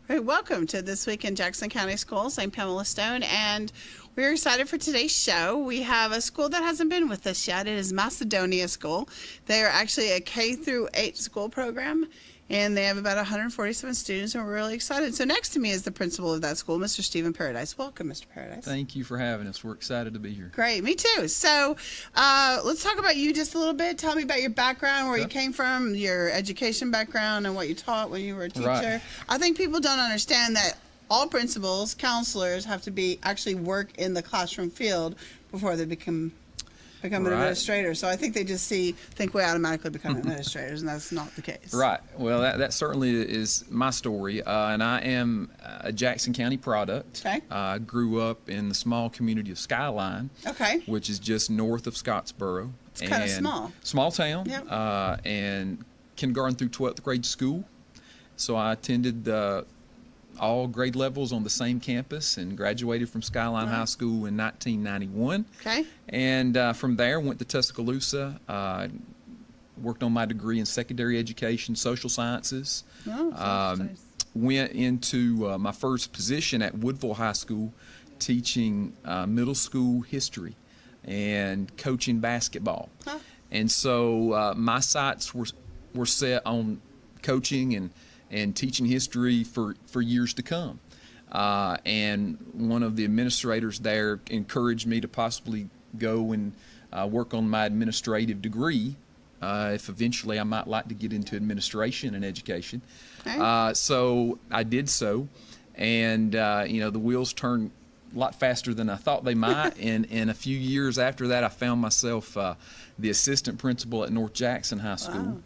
Right, welcome to This Week in Jackson County Schools. I'm Pamela Stone, and we're excited for today's show. We have a school that hasn't been with us yet. It is Macedonia School. They are actually a K through 8 school program, and they have about 147 students, and we're really excited. So next to me is the principal of that school, Mr. Stephen Paradise. Welcome, Mr. Paradise. Thank you for having us. We're excited to be here. Great, me too. So let's talk about you just a little bit. Tell me about your background, where you came from, your education background, and what you taught when you were a teacher. Right. I think people don't understand that all principals, counselors have to be actually work in the classroom field before they become an administrator. So I think they just think we automatically become administrators, and that's not the case. Right. Well, that certainly is my story, and I am a Jackson County product. Okay. I grew up in the small community of Skyline, Okay. which is just north of Scottsboro. It's kind of small. Small town. Yep. And kindergarten through 12th grade school. So I attended all grade levels on the same campus and graduated from Skyline High School in 1991. Okay. And from there, went to Tuscaloosa, worked on my degree in secondary education, social sciences. Oh, nice. Went into my first position at Woodville High School, teaching middle school history and coaching basketball. Huh. And so my sights were set on coaching and teaching history for years to come. And one of the administrators there encouraged me to possibly go and work on my administrative degree if eventually I might like to get into administration and education. Okay. So I did so, and the wheels turned a lot faster than I thought they might. and a few years after that, I found myself the assistant principal at North Jackson High School. Wow.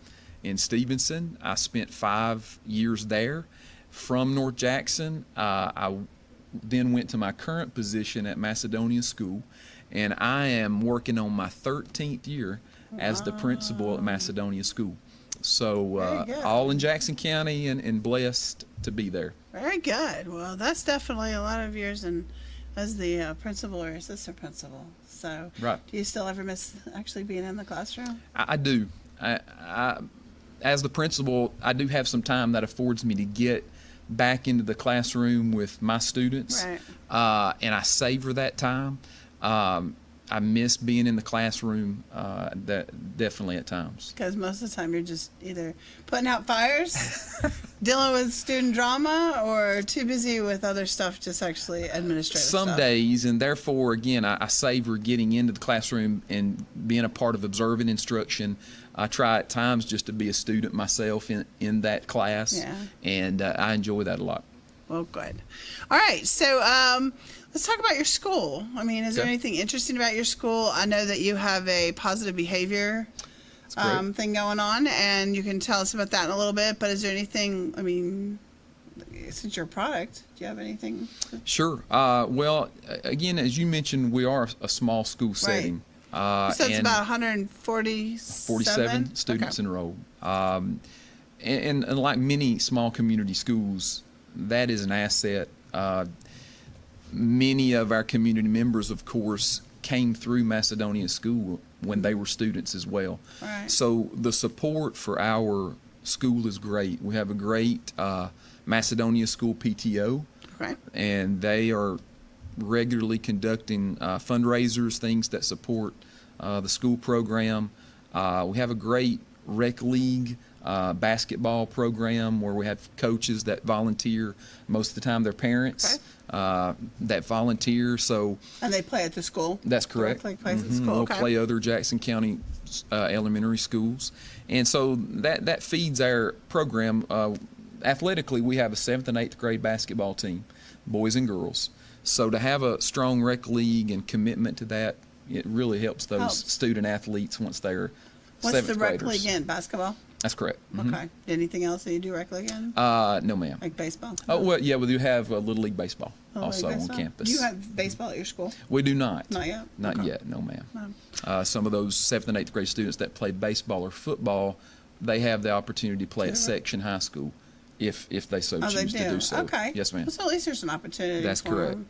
In Stevenson. I spent 5 years there. From North Jackson, I then went to my current position at Macedonia School, and I am working on my 13th year as the principal at Macedonia School. So Very good. all in Jackson County and blessed to be there. Very good. Well, that's definitely a lot of years as the principal or assistant principal. So Right. do you still ever miss actually being in the classroom? I do. As the principal, I do have some time that affords me to get back into the classroom with my students, Right. and I savor that time. I miss being in the classroom definitely at times. Because most of the time you're just either putting out fires, dealing with student drama, or too busy with other stuff, just actually administrative Some stuff. days, and therefore, again, I savor getting into the classroom and being a part of observant instruction. I try at times just to be a student myself in that class, Yeah. and I enjoy that a lot. Well, good. All right, so let's talk about your school. I mean, is there Okay. anything interesting about your school? I know that you have a positive behavior correct. thing going on, and you can tell us about that in a little bit, but is there anything, I mean, since you're a product, do you have anything? Sure. Well, again, as you mentioned, we are a small school setting. So it's and about 147? 47 students Okay. enrolled. And like many small community schools, that is an asset. Many of our community members, of course, came through Macedonia School when they were students as well. Right. So the support for our school is great. We have a great Macedonia School PTO, Right. and they are regularly conducting fundraisers, things that support the school program. We have a great rec league basketball program where we have coaches that volunteer. Most of the time, they're parents that volunteer. So And they play at the school? that's correct. Directly plays at the school, We'll okay. play other Jackson County elementary schools, and so that feeds our program. Athletically, we have a 7th and 8th grade basketball team, boys and girls. So to have a strong rec league and commitment to that, it really helps those Helps. student athletes once they're What's 7th the rec graders. league in? Basketball? That's correct. Mhm. Okay. Anything else that you do rec league in? No, ma'am. Like baseball? Oh, well, yeah, we do have Little League Baseball Little League also baseball? on campus. Do you have baseball at your school? We do not. Not yet? Not Okay. yet, no, ma'am. No. Some of those 7th and 8th grade students that play baseball or football, they have the opportunity to play at Do they? Section High School if they so Oh, they choose to do so. Okay. Yes, ma'am. So at least there's an opportunity. That's for correct. them.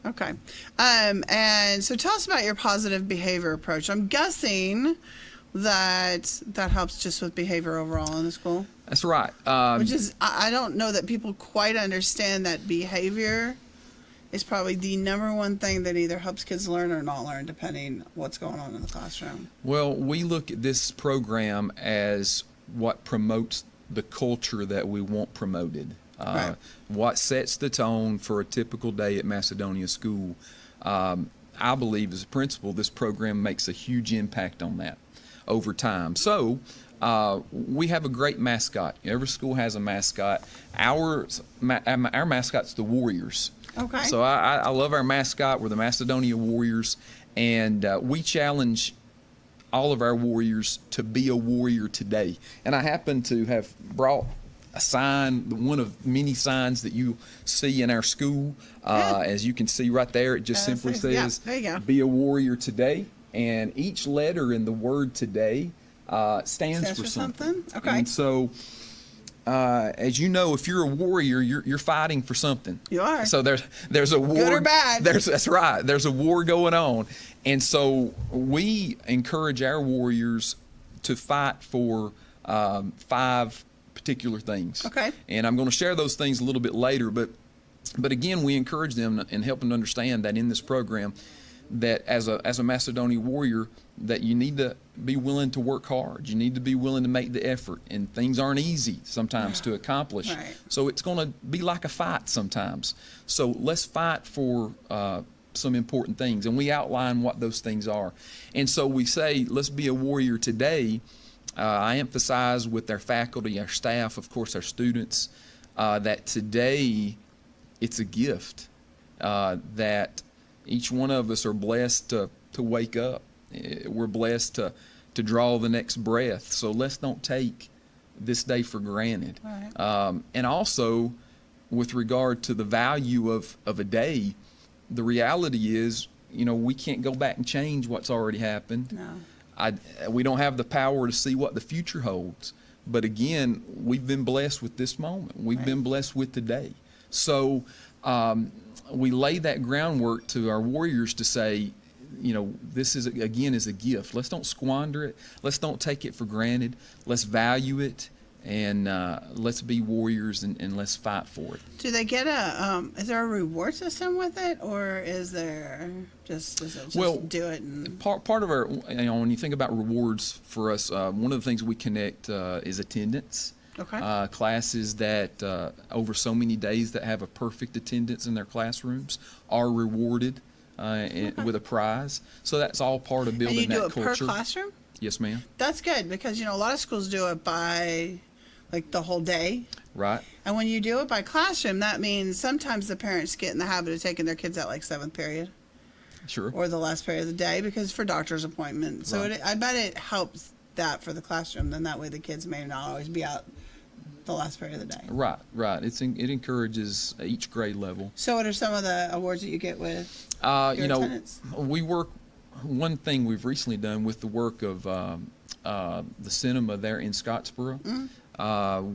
Okay. And so tell us about your positive behavior approach. I'm guessing that helps just with behavior overall in the school. That's right. Which is, I don't know that people quite understand that behavior is probably the number one thing that either helps kids learn or not learn, depending what's going on in the classroom. Well, we look at this program as what promotes the culture that we want promoted. Right. What sets the tone for a typical day at Macedonia School. I believe as a principal, this program makes a huge impact on that over time. So we have a great mascot. Every school has a mascot. Our mascot's the Warriors. Okay. So I love our mascot. We're the Macedonia Warriors, and we challenge all of our warriors to be a warrior today. And I happen to have brought a sign, one of many signs that you see in our school. As you can see right there, it just simply says, there you go. "Be a warrior today." And each letter in the word "today" stands for something. Okay. And so, as you know, if you're a warrior, you're fighting for something. You are. So there's a war. Good or bad. That's right. There's a war going on, and so we encourage our warriors to fight for 5 particular things. Okay. And I'm going to share those things a little bit later, but again, we encourage them and help them to understand that in this program, that as a Macedonia warrior, that you need to be willing to work hard. You need to be willing to make the effort, and things aren't easy sometimes to accomplish. Right. So it's going to be like a fight sometimes. So let's fight for some important things, and we outline what those things are. And so we say, let's be a warrior today. I emphasize with our faculty, our staff, of course, our students, that today it's a gift, that each one of us are blessed to wake up. We're blessed to draw the next breath. So let's don't take this day for granted. Right. And also, with regard to the value of a day, the reality is, we can't go back and change what's already happened. No. We don't have the power to see what the future holds. But again, we've been blessed with this moment. We've been blessed with today. So we lay that groundwork to our warriors to say, this is a gift. Let's don't squander it. Let's don't take it for granted. Let's value it, and let's be warriors and let's fight for it. Do they get is there a reward system with it, or is there just do it? And Part of our, when you think about rewards for us, one of the things we connect is attendance. Okay. Classes that over so many days that have a perfect attendance in their classrooms are rewarded with a prize. So that's all part of building and you that do it culture. per classroom? Yes, ma'am. That's good, because a lot of schools do it by like the whole day. Right. And when you do it by classroom, that means sometimes the parents get in the habit of taking their kids out like 7th period Sure. or the last period of the day, because for doctor's appointments. So Right. I bet it helps that for the classroom. Then that way the kids may not always be out the last period of the day. Right. It encourages each grade level. So what are some of the awards that you get with You your know, attendance? we work. One thing we've recently done with the work of the cinema there in Scottsboro,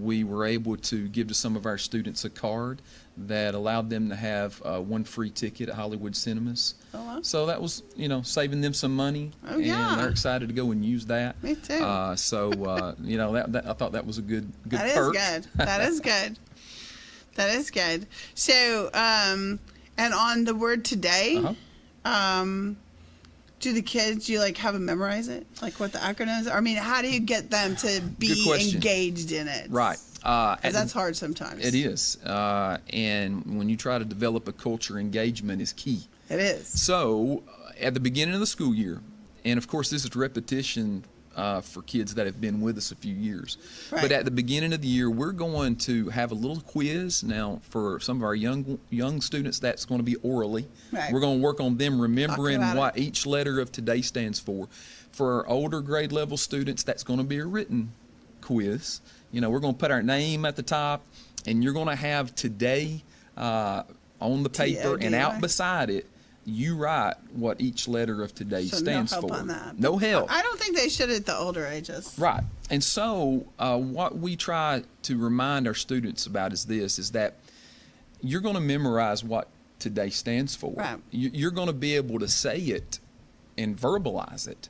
we were able to give to some of our students a card that allowed them to have one free ticket at Hollywood Cinemas. Oh, wow. So that was, saving them some money, Oh, yeah. and they're excited to go and use that. Me too. That I thought that was a good That is perk. good. That is good. That is good. So, and on the word today, do the kids, you have them memorize it? Like what the acronyms are? I mean, how do you get them to be Good question. engaged in it? Right. 'Cause that's hard sometimes. It is. And when you try to develop a culture, engagement is key. It is. So, at the beginning of the school year, and of course this is repetition for kids that have been with us a few years, Right. but at the beginning of the year, we're going to have a little quiz. Now, for some of our young students, that's going to be orally. Right. We're going to work on them remembering about what each letter of today stands for. For our older grade level students, that's going to be a written quiz. We're going to put our name at the top, and you're going to have today on the paper, and out TODY. beside it, you write what each letter of today So stands no help for. on that. No help. I don't think they should at the older ages. Right. And so what we try to remind our students about is that you're going to memorize what today stands for. Right. You're going to be able to say it and verbalize it.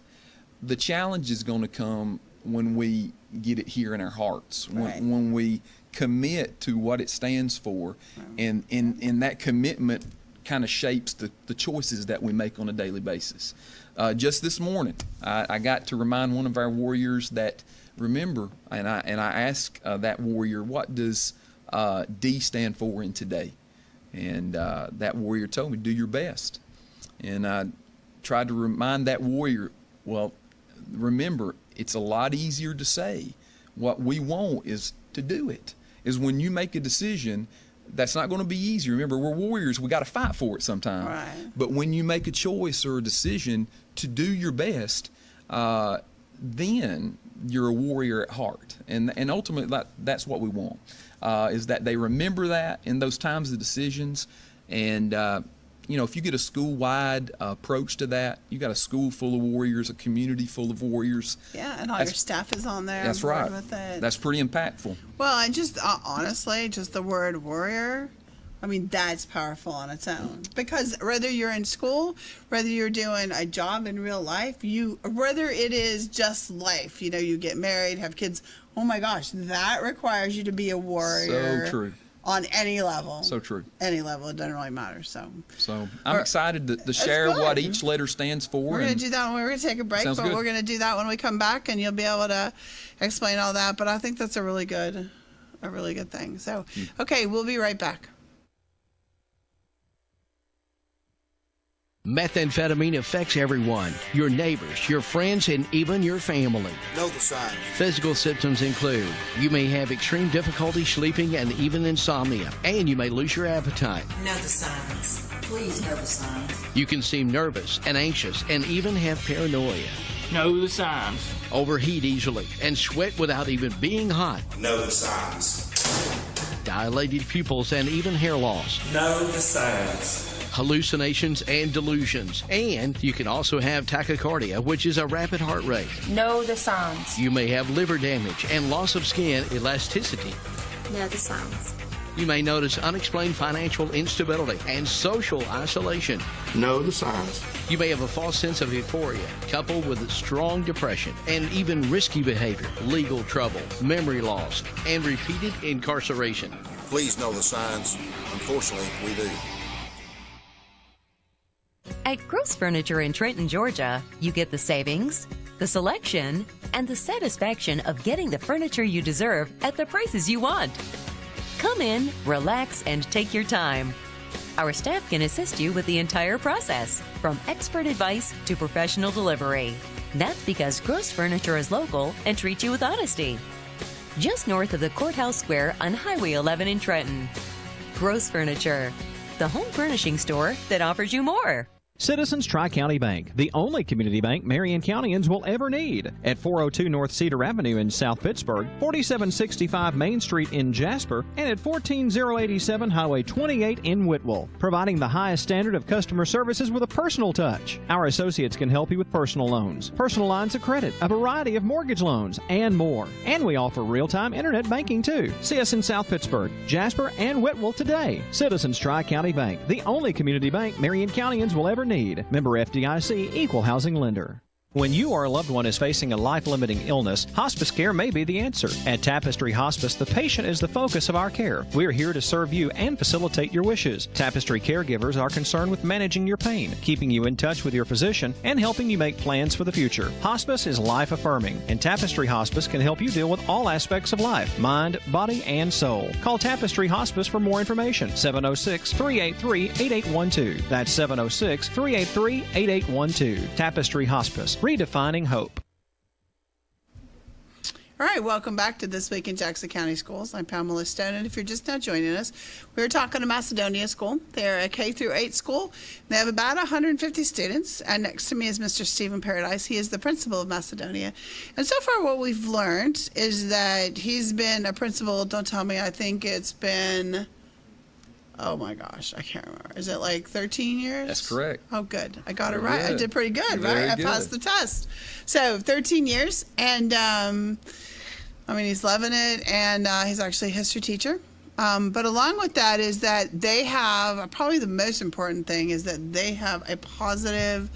The challenge is going to come when we get it here in our hearts, Right. when we commit to what it stands for, and that commitment kind of shapes the choices that we make on a daily basis. Just this morning, I got to remind one of our warriors that, remember, and I asked that warrior, what does D stand for in today? And that warrior told me, do your best. And I tried to remind that warrior, well, remember, it's a lot easier to say. What we want is to do it. Is when you make a decision, that's not going to be easy. Remember, we're warriors. We got to fight for it sometime. Right. But when you make a choice or a decision to do your best, then you're a warrior at heart. And ultimately, that's what we want, is that they remember that in those times of decisions. And, if you get a school-wide approach to that, you got a school full of warriors, a community full of warriors. Yeah, and all your staff is on there. That's on board right. With it. That's pretty impactful. Well, and just honestly, just the word warrior, I mean, that's powerful on its own. Because whether you're in school, whether you're doing a job in real life, whether it is just life, you get married, have kids, oh my gosh, that requires you to be a warrior. So true. On any level. So true. Any level, it doesn't really matter. So I'm excited to share good. What each letter stands for. We're going to do that when we're going to take a break, but good. we're going to do that when we come back, and you'll be able to explain all that. But I think that's a really good thing. So, okay, we'll be right back. Methamphetamine affects everyone, your neighbors, your friends, and even your family. Know the signs. Physical symptoms include you may have extreme difficulty sleeping and even insomnia, and you may lose your appetite. Know the signs. Please know the signs. You can seem nervous and anxious and even have paranoia. Know the signs. Overheat easily and sweat without even being hot. Know the signs. Dilated pupils and even hair loss. Know the signs. Hallucinations and delusions. And you can also have tachycardia, which is a rapid heart rate. Know the signs. You may have liver damage and loss of skin elasticity. Know the signs. You may notice unexplained financial instability and social isolation. Know the signs. You may have a false sense of euphoria, coupled with strong depression and even risky behavior, legal trouble, memory loss, and repeated incarceration. Please know the signs. Unfortunately, we do. At Gross Furniture in Trenton, Georgia, you get the savings, the selection, and the satisfaction of getting the furniture you deserve at the prices you want. Come in, relax, and take your time. Our staff can assist you with the entire process, from expert advice to professional delivery. That's because Gross Furniture is local and treats you with honesty. Just north of the Courthouse Square on Highway 11 in Trenton. Gross Furniture, the home furnishing store that offers you more. Citizens Tri-County Bank, the only community bank Marion Countyans will ever need. At 402 North Cedar Avenue in South Pittsburgh, 4765 Main Street in Jasper, and at 14087 Highway 28 in Whitwell. Providing the highest standard of customer services with a personal touch. Our associates can help you with personal loans, personal lines of credit, a variety of mortgage loans, and more. And we offer real-time internet banking too. See us in South Pittsburgh, Jasper, and Whitwell today. Citizens Tri-County Bank, the only community bank Marion Countyans will ever need. Member FDIC, Equal Housing Lender. When you or a loved one is facing a life-limiting illness, hospice care may be the answer. At Tapestry Hospice, the patient is the focus of our care. We are here to serve you and facilitate your wishes. Tapestry caregivers are concerned with managing your pain, keeping you in touch with your physician, and helping you make plans for the future. Hospice is life-affirming, and Tapestry Hospice can help you deal with all aspects of life, mind, body, and soul. Call Tapestry Hospice for more information. 706-383-8812. That's 706-383-8812. Tapestry Hospice. Redefining hope. All right, welcome back to This Week in Jackson County Schools. I'm Pamela Stone, and if you're just now joining us, we're talking to Macedonia School. They're a K-8 school. They have about 150 students, and next to me is Mr. Stephen Paradise. He is the principal of Macedonia. And so far what we've learned is that he's been a principal, don't tell me, I think it's been... Oh my gosh, I can't remember. Is it like 13 years? That's correct. Oh, good. I got it Very right. I good. did pretty good, Very right? good. I passed the test. So 13 years, and he's loving it, and he's actually a history teacher. But along with that is that they have, probably the most important thing is that they have a positive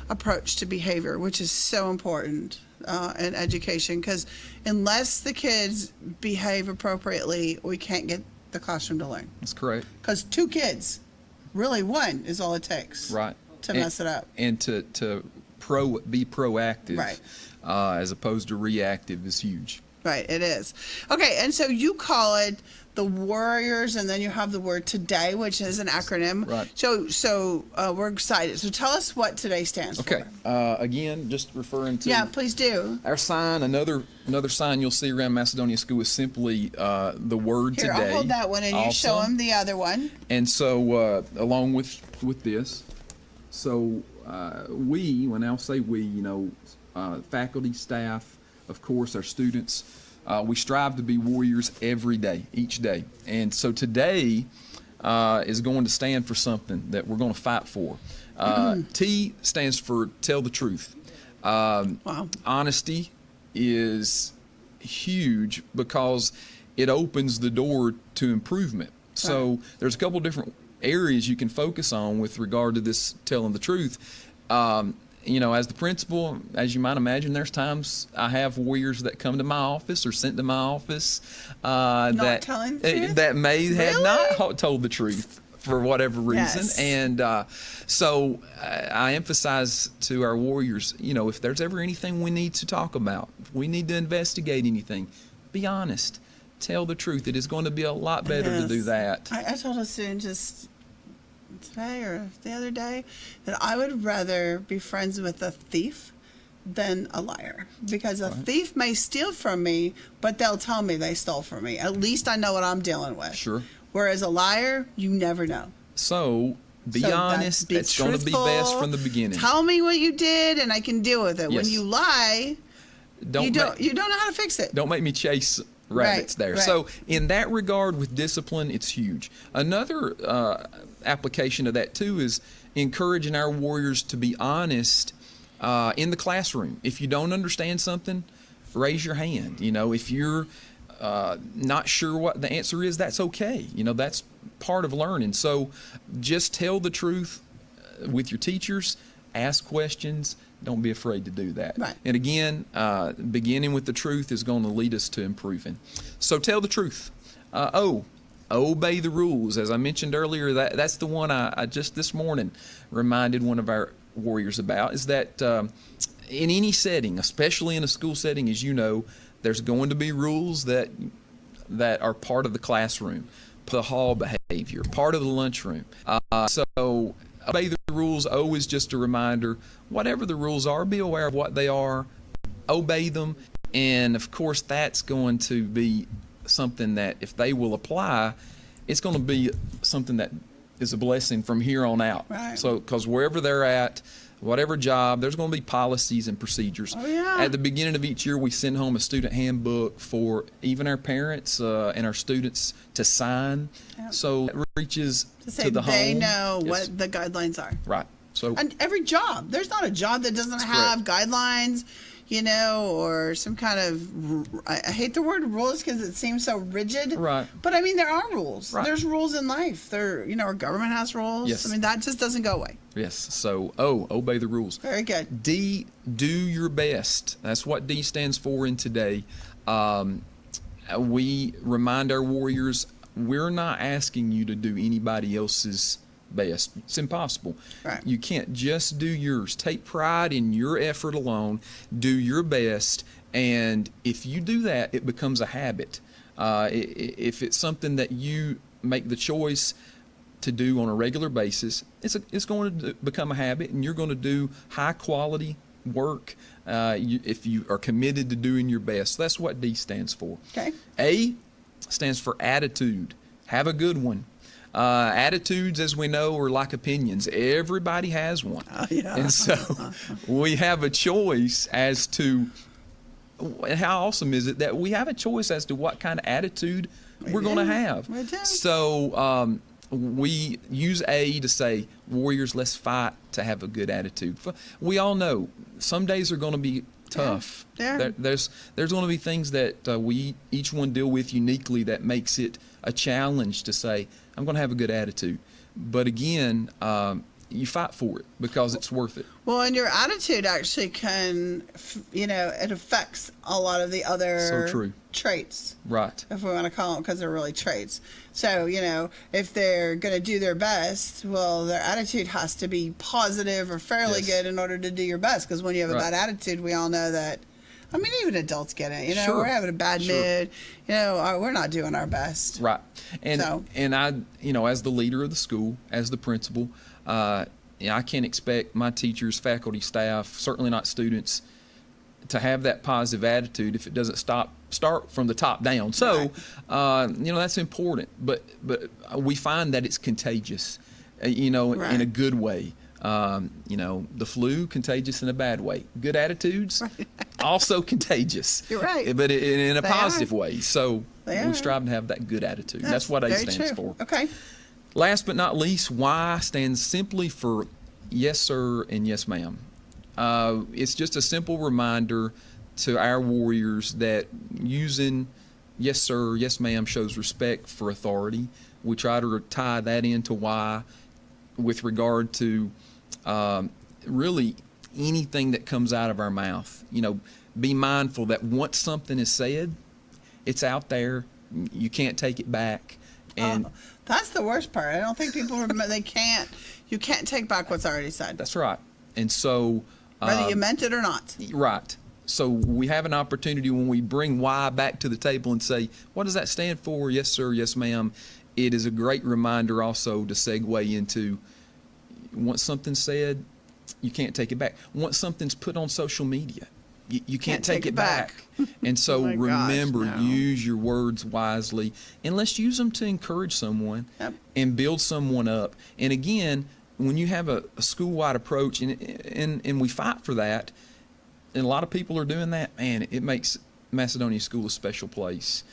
approach to behavior, which is so important. in education, because unless the kids behave appropriately, we can't get the classroom to learn. That's correct. Because 2 kids, really 1 is all it takes. Right. To mess it up. And to be proactive, Right. As opposed to reactive is huge. Right, it is. Okay, and so you call it the Warriors, and then you have the word today, which is an acronym. Right. So we're excited. So tell us what today stands Okay. for. Again, just referring to Yeah, please do. our sign. Another sign you'll see around Macedonia School is simply the word Here, today. I'll hold that one, and you show Also. them the other one. And so, along with this, so when I say we, faculty, staff, of course, our students, we strive to be warriors every day, each day. And so today is going to stand for something that we're going to fight for. T stands for tell the truth. Wow. Honesty is huge because it opens the door to improvement. So there's a couple different areas you can focus on with regard to this telling the truth. As the principal, as you might imagine, there's times I have warriors that come to my office or sent to my office telling the truth? that may have Really? not told the truth for whatever reason. Yes. And so I emphasize to our warriors, if there's ever anything we need to talk about, if we need to investigate anything, be honest. Tell the truth. It is going to be a lot better to do Yes. that. I told a student just today or the other day that I would rather be friends with a thief than a liar, because a thief may steal from me, but they'll tell me they stole from me. At least I know what I'm dealing with. Sure. Whereas a liar, you never know. So be So honest. be That's going to be best truthful. from the beginning. Tell me what you did, and I can deal with it. When Yes. you lie, you don't know how to fix it. Don't make me chase rabbits there. right. So in that regard, with discipline, it's huge. Another application of that too is encouraging our warriors to be honest in the classroom. If you don't understand something, raise your hand. If you're not sure what the answer is, that's okay. That's part of learning. So just tell the truth with your teachers, ask questions. Don't be afraid to do that. Right. And again, beginning with the truth is going to lead us to improving. So tell the truth. Obey the rules. As I mentioned earlier, that's the one I just this morning reminded one of our warriors about, is that in any setting, especially in a school setting, as you know, there's going to be rules that are part of the classroom, the hall behavior, part of the lunchroom. So obey the rules. O is just a reminder. Whatever the rules are, be aware of what they are, obey them, and of course that's going to be something that if they will apply, it's going to be something that is a blessing from here on out. Right. So, because wherever they're at, whatever job, there's going to be policies and procedures. Oh, yeah. At the beginning of each year, we send home a student handbook for even our parents and our students to sign. Yep. So it reaches To say to the they home. know Yes. what the guidelines are. Right. So And every job, there's not a job that doesn't have guidelines, or some kind of, I hate the word rules because it seems so rigid. Right. But I mean, there are rules. Right. There's rules in life. Our government has rules. Yes. I mean, that just doesn't go away. yes. So obey the rules. Very good. D, do your best. That's what D stands for in today. We remind our warriors, we're not asking you to do anybody else's best. It's impossible. Right. You can't just do yours. Take pride in your effort alone. Do your best. And if you do that, it becomes a habit. If it's something that you make the choice to do on a regular basis, it's going to become a habit, and you're going to do high quality work if you are committed to doing your best. That's what D stands for. Okay. A stands for attitude. Have a good one. Attitudes, as we know, are like opinions. Everybody has one. Yeah. And so we have a choice as to, how awesome is it that we have a choice as to what kind of attitude we're going to have. We do. So we use A to say, warriors, let's fight to have a good attitude. We all know some days are going to be tough. Yeah. There's going to be things that we each one deal with uniquely that makes it a challenge to say, I'm going to have a good attitude. But again, you fight for it because it's worth it. Well, and your attitude actually can, it affects a lot of the other So true. traits, Right. if we want to call them, because they're really traits. So, if they're going to do their best, well, their attitude has to be positive or fairly Yes. good in order to do your best. Because when you have a Right. bad attitude, we all know that. I mean, even adults get it. Sure. We're having a bad Sure. mood. We're not doing our best. Right. And So- and I, as the leader of the school, as the principal, I can't expect my teachers, faculty, staff, certainly not students, to have that positive attitude if it doesn't start from the top down. So, that's important. But we find that it's contagious, in Right. a good way. The flu, contagious in a bad way. Good attitudes, also contagious. You're right. But in a They positive are. way. So They we are. strive to have that good attitude. That's what A very stands true. for. Okay. Last but not least, Y stands simply for yes, sir, and yes, ma'am. It's just a simple reminder to our warriors that using yes, sir, yes, ma'am shows respect for authority. We try to tie that into Y with regard to really anything that comes out of our mouth. Be mindful that once something is said, it's out there. You can't take it back. And That's the worst part. I don't think people remember. You can't take back what's already said, that's right. And so, whether you meant it or not. right. So we have an opportunity when we bring Y back to the table and say, what does that stand for? Yes, sir. Yes, ma'am. It is a great reminder also to segue into once something's said, you can't take it back. Once something's put on social media, you can't take it back. And so Oh my gosh, remember, no. use your words wisely, and let's use them to encourage someone Yep. and build someone up. And again, when you have a school-wide approach, and we fight for that, and a lot of people are doing that, man, it makes Macedonia School a special place.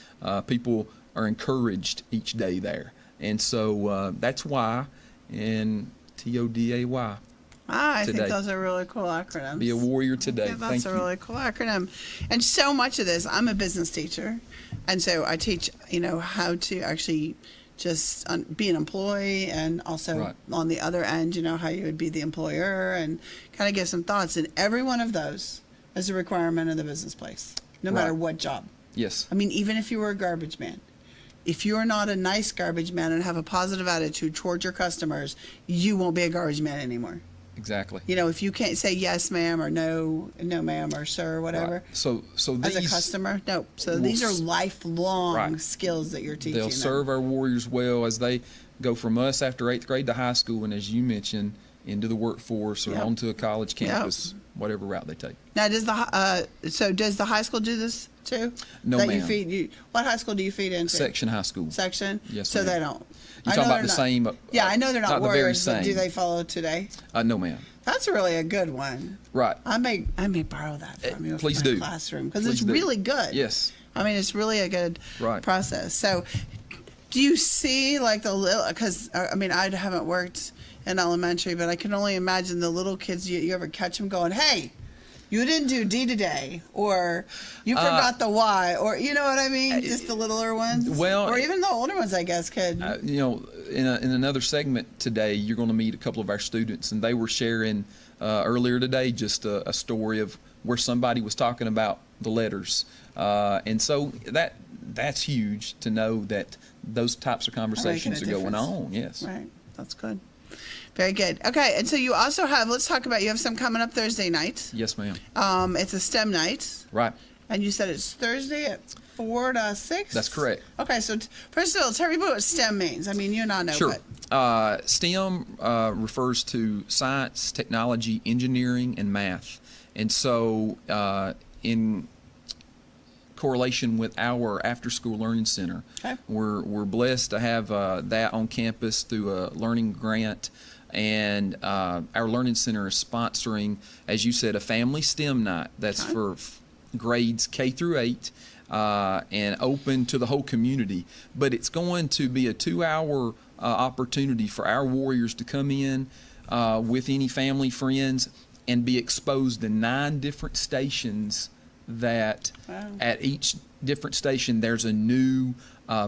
People are encouraged each day there. And so that's why, and TODAY. I think Today. those are really cool acronyms. Be a warrior today. Yeah, that's Thank a you. really cool acronym. And so much of this, I'm a business teacher. And so I teach, how to actually just be an employee, and also Right. on the other end, how you would be the employer, and kind of give some thoughts. And every one of those is a requirement of the business place, no matter Right. what job. Yes. I mean, even if you were a garbage man, if you're not a nice garbage man and have a positive attitude towards your customers, you won't be a garbage man anymore. Exactly. If you can't say yes, ma'am, or no, ma'am, or sir, or whatever, Right. So as a these customer, no. So will these are s- lifelong Right. skills that you're teaching they'll them. serve our warriors well as they go from us after 8th grade to high school, and as you mentioned, into the workforce or Yep. onto a college Yep. campus, whatever route they take. Now, does the high school do this too? No, that you ma'am. feed what high school do you feed into? Section high school. Section. Yes, So ma'am. they don't. You I talking know about the they're same? not, yeah, I know they're not the very warriors, but do same. they follow today? No, ma'am. That's really a good one. Right. I may borrow that from you Please for my do. classroom, because Please it's do. really good. Yes. I mean, it's really a good Right. process. So, do you see like the little? Because I mean, I haven't worked in elementary, but I can only imagine the little kids. You ever catch them going, "Hey, you didn't do D today," or "You forgot the Y," or you know what I mean? Just the littler ones. well, or even the older ones, I guess, could. In another segment today, you're going to meet a couple of our students, and they were sharing earlier today just a story of where somebody was talking about the letters, and so that's huge to know that those types of conversations are going difference. on. Yes. Right. That's good. Very good. Okay, and so you also have. Let's talk about. You have some coming up Thursday night. Yes, ma'am. It's a STEM night. Right. And you said it's Thursday at 4 to 6? That's correct. Okay, so first of all, tell everybody what STEM means. I mean, you and I know, Sure. but STEM refers to science, technology, engineering, and math. And so, in correlation with our after-school learning center, Okay. we're blessed to have that on campus through a learning grant. And our learning center is sponsoring, as you said, a family STEM night. That's Okay. for grades K through 8. And open to the whole community. But it's going to be a 2-hour opportunity for our warriors to come in with any family, friends, and be exposed to 9 different stations that Wow. at each different station there's a new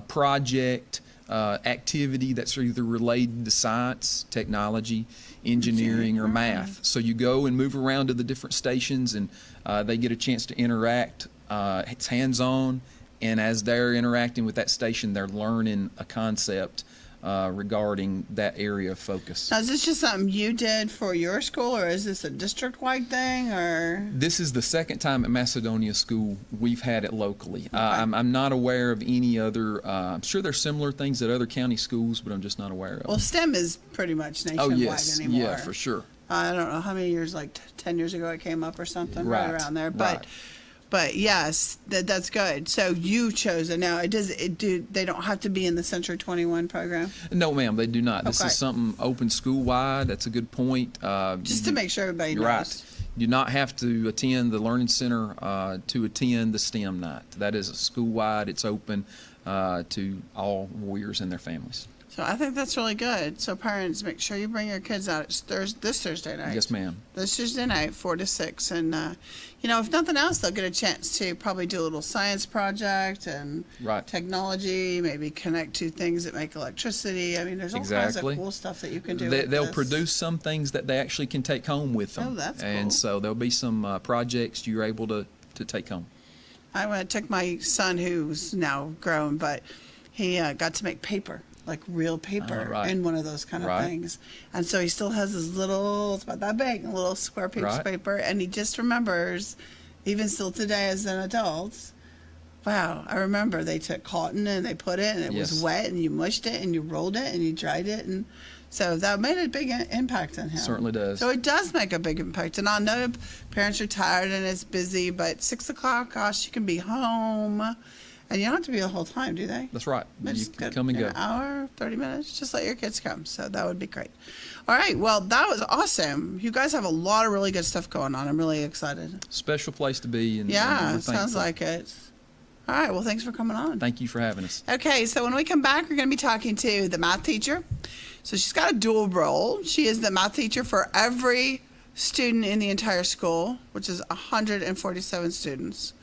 project, activity that's either related to science, technology, engineering, or math. So you go and move around to the different stations, and they get a chance to interact. It's hands-on, and as they're interacting with that station, they're learning a concept regarding that area of focus. Now, is this just something you did for your school, or is this a district-wide thing, or? This is the second time at Macedonia School we've had it locally. I'm not aware of any other, I'm sure there's similar things at other county schools, but I'm just not aware of Well, them. STEM is pretty much nationwide anymore. Yeah, for sure. I don't know how many years, like 10 years ago it came up or something, right around there. Right. But yes, that's good. So you chose it. Now, they don't have to be in the Century 21 program? No, ma'am, they do not. This Okay. is something open school-wide. That's a good point. Just to make sure everybody knows. Right. You do not have to attend the Learning Center to attend the STEM night. That is school-wide. It's open to all warriors and their families. So I think that's really good. So parents, make sure you bring your kids out. It's this Thursday night. Yes, ma'am. This Tuesday night, 4 to 6. And, if nothing else, they'll get a chance to probably do a little science project and Right. technology, maybe connect to things that make electricity. I mean, there's all kinds of cool stuff that you can do. They'll with this. produce some things that they actually can take home with them. Oh, that's And cool. so there'll be some projects you're able to take home. I took my son, who's now grown, but he got to make paper, like real paper, Right. in one of those kind of Right. things. And so he still has his little, it's about that big, a little square piece Right. of paper, and he just remembers, even still today as an adult, wow, I remember they took cotton and they put it, and it was Yes. wet, and you mushed it, and you rolled it, and you dried it, and so that made a big impact on him. Certainly does. So it does make a big impact. And I know parents are tired and it's busy, but 6 o'clock, gosh, you can be home. And you don't have to be the whole time, do they? That's right. They You just can get come and go. An hour, 30 minutes, just let your kids come. So that would be great. All right, well, that was awesome. You guys have a lot of really good stuff going on. I'm really excited. Special place to be. And Yeah, we're it sounds thankful. like it. All right, well, thanks for coming on. Thank you for having us. Okay, so when we come back, we're going to be talking to the math teacher. So she's got a dual role. She is the math teacher for every student in the entire school, which is 147 students.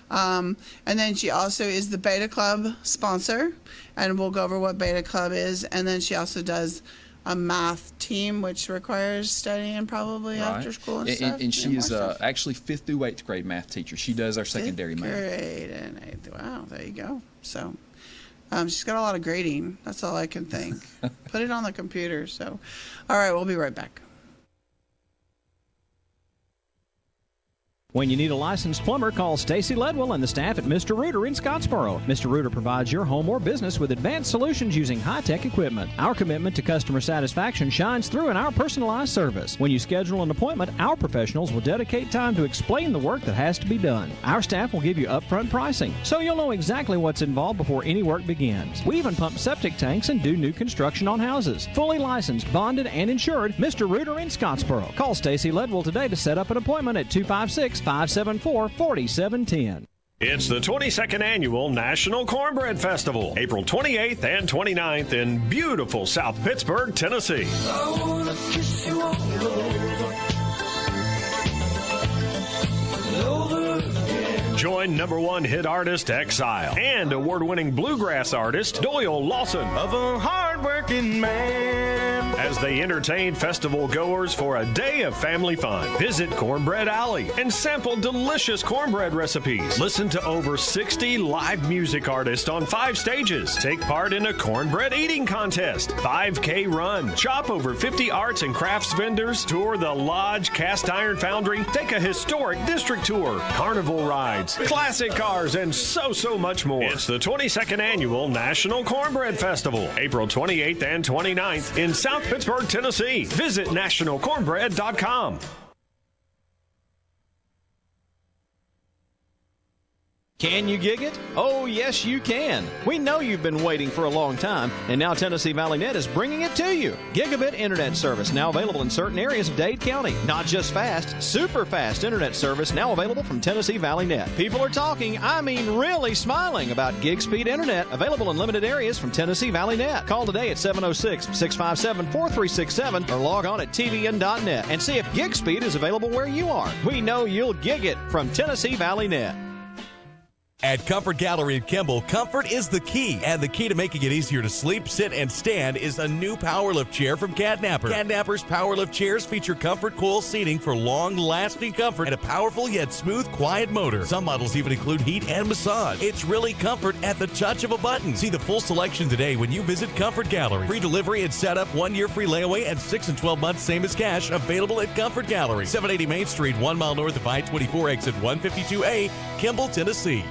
And then she also is the Beta Club sponsor, and we'll go over what Beta Club is. And then she also does a math team, which requires studying probably after school and stuff. And she is more stuff. actually 5th through 8th grade math teacher. She does our secondary math. Grade and 8th. Wow, there you go. So she's got a lot of grading. That's all I can think. Put it on the computer. So, all right, we'll be right back. When you need a licensed plumber, call Stacy Ledwell and the staff at Mr. Rooter in Scottsboro. Mr. Rooter provides your home or business with advanced solutions using high-tech equipment. Our commitment to customer satisfaction shines through in our personalized service. When you schedule an appointment, our professionals will dedicate time to explain the work that has to be done. Our staff will give you upfront pricing, so you'll know exactly what's involved before any work begins. We even pump septic tanks and do new construction on houses. Fully licensed, bonded, and insured, Mr. Rooter in Scottsboro. Call Stacy Ledwell today to set up an appointment at 256-574-4710. It's the 22nd Annual National Cornbread Festival, April 28th and 29th in beautiful South Pittsburgh, Tennessee. Join #1 hit artist Exile and award-winning bluegrass artist Doyle Lawson of a hardworking man as they entertain festival goers for a day of family fun. Visit Cornbread Alley and sample delicious cornbread recipes. Listen to over 60 live music artists on 5 stages. Take part in a cornbread eating contest, 5K run, shop over 50 arts and crafts vendors, tour the Lodge Cast Iron Foundry, take a historic district tour, carnival rides, classic cars, and so much more. It's the 22nd Annual National Cornbread Festival, April 28th and 29th in South Pittsburgh, Tennessee. Visit nationalcornbread.com. Can you gig it? Oh, yes, you can. We know you've been waiting for a long time, and now Tennessee Valley Net is bringing it to you. Gigabit internet service now available in certain areas of Dade County. Not just fast, super fast internet service now available from Tennessee Valley Net. People are talking, I mean really smiling about gig speed internet available in limited areas from Tennessee Valley Net. Call today at 706-657-4367 or log on at tvn.net and see if gig speed is available where you are. We know you'll gig it from Tennessee Valley Net. At Comfort Gallery in Kimball, comfort is the key. And the key to making it easier to sleep, sit, and stand is a new PowerLift chair from Catnapper. Catnapper's PowerLift chairs feature comfort coil seating for long-lasting comfort and a powerful yet smooth, quiet motor. Some models even include heat and massage. It's really comfort at the touch of a button. See the full selection today when you visit Comfort Gallery. Free delivery and setup, 1 year free layaway, and 6 and 12 months same as cash. Available at Comfort Gallery, 780 Main Street, 1 mile north of I-24, exit 152A, Kimball, Tennessee.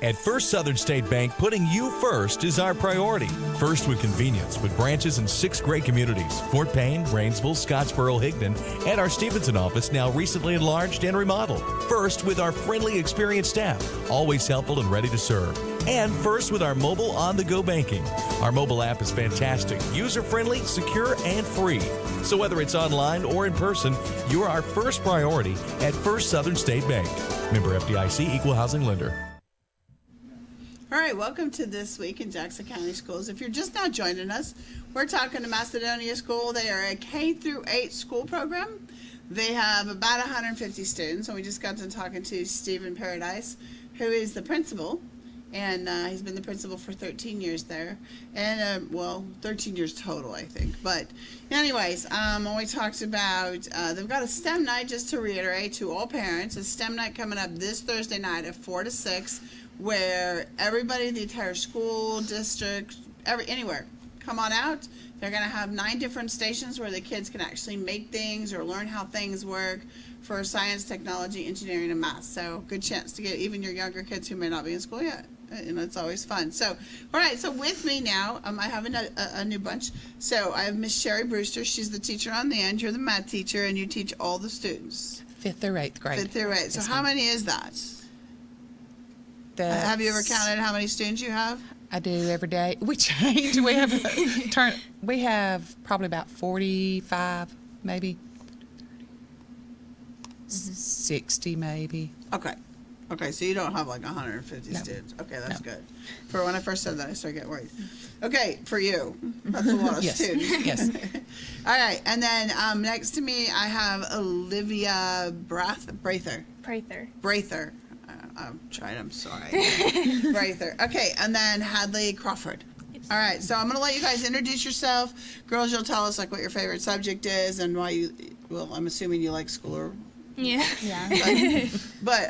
At First Southern State Bank, putting you first is our priority. First with convenience, with branches in 6 great communities: Fort Payne, Rainsville, Scottsboro, Higdon, and our Stevenson office, now recently enlarged and remodeled. First with our friendly, experienced staff, always helpful and ready to serve. And first with our mobile on-the-go banking. Our mobile app is fantastic, user-friendly, secure, and free. So whether it's online or in person, you're our first priority at First Southern State Bank. Member FDIC, Equal Housing Lender. All right, welcome to This Week in Jackson County Schools. If you're just now joining us, we're talking to Macedonia School. They are a K-8 school program. They have about 150 students, and we just got to talking to Stephen Paradise, who is the principal, and he's been the principal for 13 years there, and 13 years total, I think. But anyways, when we talked about, they've got a STEM night, just to reiterate to all parents, a STEM night coming up this Thursday night at 4 to 6, where everybody, the entire school district, anywhere, come on out. They're going to have 9 different stations where the kids can actually make things or learn how things work for science, technology, engineering, and math. So good chance to get even your younger kids who may not be in school yet. And it's always fun. So, all right, so with me now, I have a new bunch. So I have Miss Sherry Brewster. She's the teacher on the end. You're the math teacher, and you teach all the students. 5th through 8th grade. 5th through 8th. So yes, how many is that? Have you ever counted how many students you have? I do every day. We change. We have probably about 45, maybe 60, maybe. Okay, so you don't have like 150 students. Okay, that's good. For when I first said that, I started getting worried. Okay, for you, that's a lot of students. Yes. All right, and then next to me, I have Olivia Brather. I'm trying, I'm sorry. Brather. Okay, and then Hadley Crawford. Yes. All right, so I'm going to let you guys introduce yourself. Girls, you'll tell us like what your favorite subject is and why I'm assuming you like school or... Yeah. But